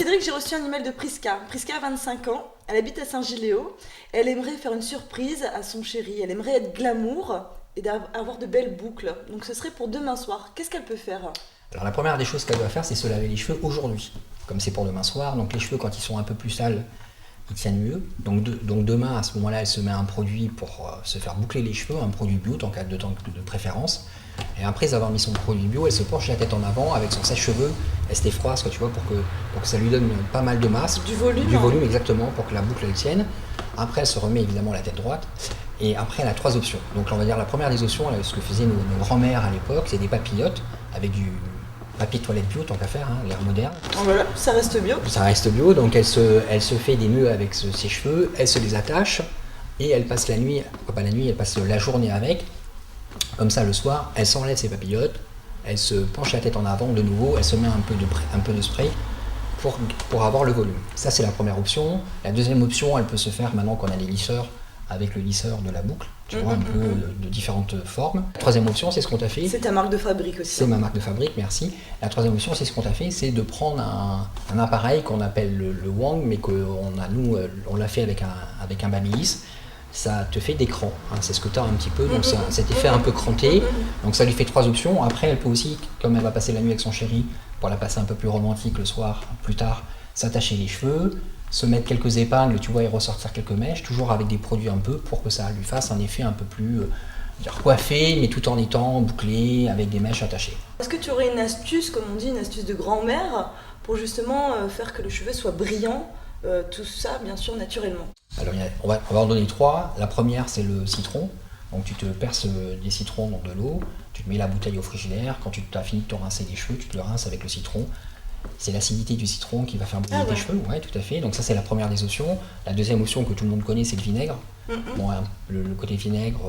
Cédric, j'ai reçu un email de Prisca. Prisca a 25 ans, elle habite à Saint-Gilléo. Elle aimerait faire une surprise à son chéri. Elle aimerait être glamour et avoir de belles boucles. Donc ce serait pour demain soir. Qu'est-ce qu'elle peut faire? Alors la première des choses qu'elle doit faire, c'est se laver les cheveux aujourd'hui, comme c'est pour demain soir. Donc les cheveux, quand ils sont un peu plus sales, ils tiennent mieux. Donc demain, à ce moment-là, elle se met un produit pour se faire boucler les cheveux, un produit bio, en cas de préférence. Et après avoir mis son produit bio, elle se penche la tête en avant avec son sèche-cheveux. Elle se défroisse, tu vois, pour que ça lui donne pas mal de masse. Du volume. Du volume, exactement, pour que la boucle elle tienne. Après, elle se remet évidemment la tête droite. Et après, elle a 3 options. Donc on va dire la première des options, ce que faisaient nos grands-mères à l'époque, c'est des papillotes avec du papier de toilette bio, tant qu'à faire, l'ère moderne. Voilà, ça reste bio. Ça reste bio, donc elle se fait des nœuds avec ses cheveux, elle se les attache et elle passe la nuit, pas la nuit, elle passe la journée avec. Comme ça, le soir, elle s'enlève ses papillotes, elle se penche la tête en avant de nouveau, elle se met un peu de spray pour avoir le volume. Ça, c'est la première option. La deuxième option, elle peut se faire maintenant qu'on a des lisseurs, avec le lisseur de la boucle, tu vois, un peu de différentes formes. La troisième option, c'est ce qu'on t'a fait. C'est ta marque de fabrique aussi. C'est ma marque de fabrique, merci. La troisième option, c'est ce qu'on t'a fait, c'est de prendre un appareil qu'on appelle le Wang, mais on l'a fait avec un babyliss. Ça te fait des crans, c'est ce que tu as un petit peu, donc cet effet un peu cranté. Donc ça lui fait 3 options. Après, elle peut aussi, comme elle va passer la nuit avec son chéri, pour la passer un peu plus romantique le soir, plus tard, s'attacher les cheveux, se mettre quelques épingles, tu vois, et ressortir quelques mèches, toujours avec des produits un peu pour que ça lui fasse un effet un peu plus coiffé, mais tout en étant bouclé avec des mèches attachées. Est-ce que tu aurais une astuce, comme on dit, une astuce de grand-mère, pour justement faire que le cheveu soit brillant, tout ça bien sûr naturellement? Alors on va en donner 3. La première, c'est le citron. Donc tu te perces des citrons dans de l'eau, tu te mets la bouteille au frigidaire, quand tu as fini de te rincer les cheveux, tu te le rinces avec le citron. C'est l'acidité du citron qui va faire briller tes cheveux, ouais, tout à fait. Donc ça, c'est la première des options. La deuxième option que tout le monde connaît, c'est le vinaigre. Bon, le côté vinaigre,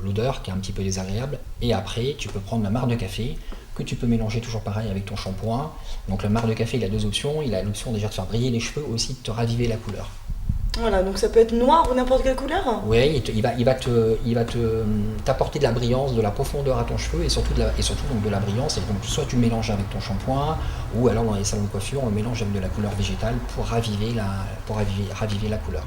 l'odeur qui est un petit peu désagréable. Et après, tu peux prendre la marc de café, que tu peux mélanger toujours pareil avec ton shampoing. Donc le marc de café, il a 2 options. Il a l'option déjà de faire briller les cheveux, aussi de te raviver la couleur. Voilà, donc ça peut être noir ou n'importe quelle couleur. Oui, il va t'apporter de la brillance, de la profondeur à ton cheveu et surtout donc de la brillance. Et donc soit tu le mélanges avec ton shampoing ou alors dans les salons de coiffure on le mélange avec de la couleur végétale pour raviver la couleur.